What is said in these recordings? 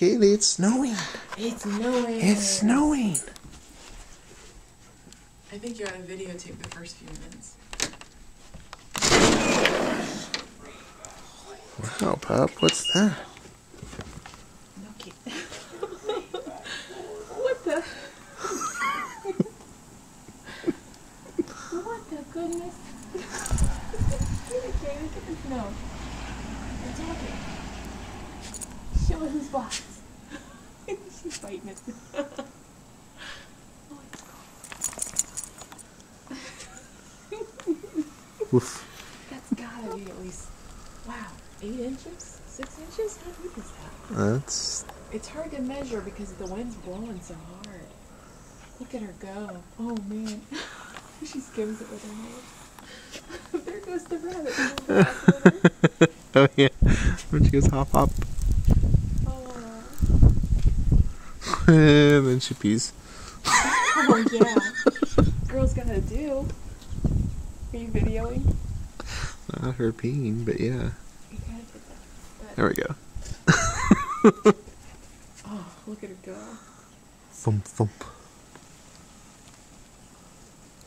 Kaylee, it's snowing. It's snowing. It's snowing. I think you ought to videotape the first few minutes. Wow, Pop, what's that? No kid. What the? What the goodness? Okay, look at the snow. Attack it. Show us his box. She's biting it. Oh, it's cold. Woof. That's gotta be at least, wow, 8 inches? 6 inches? How deep is that? That's... It's hard to measure because the wind's blowing so hard. Look at her go. Oh man. She skims it with her nose. There goes the rabbit. Oh yeah, when she goes hop hop. Oh. And then she pees. Oh yeah. Girl's gotta do. Are you videoing? Not her peeing, but yeah. You gotta get that. There we go. Oh, look at her go. Thump thump.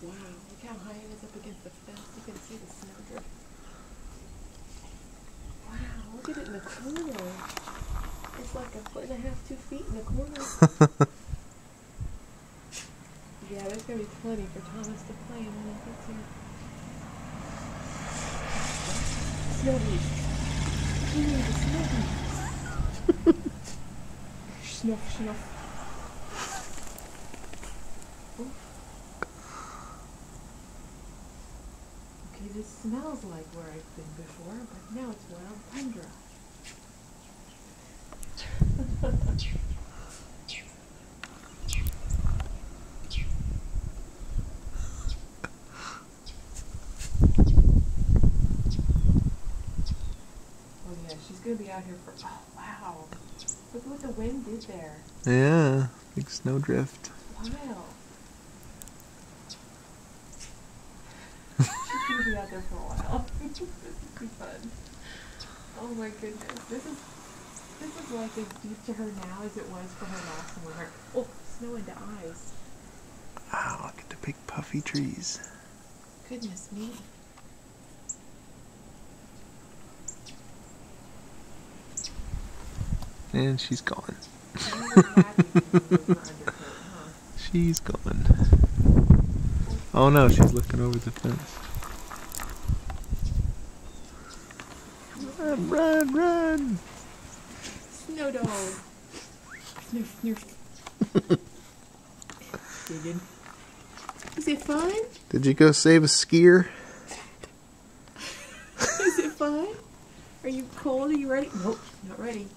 Wow, look how high it is up against the fence. You can see the snowdrift. Wow, look at it in the corner. It's like 1.5, 2 feet in the corner. Yeah, there's gonna be plenty for Thomas to play in when he gets here. Snow beast. Ooh, the snow beast. Snuff, snuff. Ooh. Okay, this smells like where I've been before, but now it's wild tundra. Oh yeah, she's gonna be out here for, oh wow. Look what the wind did there. Yeah, big snowdrift. Wow. She's gonna be out there for a while. This is be fun. Oh my goodness. This is like as deep to her now as it was for her last winter. Oh, snow into eyes. Wow, look at the big puffy trees. Goodness me. And she's gone. I'm really happy to remove her undercoat, huh? She's gone. Oh no, she's looking over the fence. Run, run, run! Snow dog. Sniff, sniff. Digging. Is it fun? Did you go save a skier? Is it fun? Are you cold? Are you ready? Nope, not ready.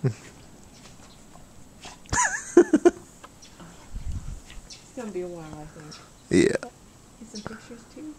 It's gonna be a while, I think. Yeah. Get some pictures too.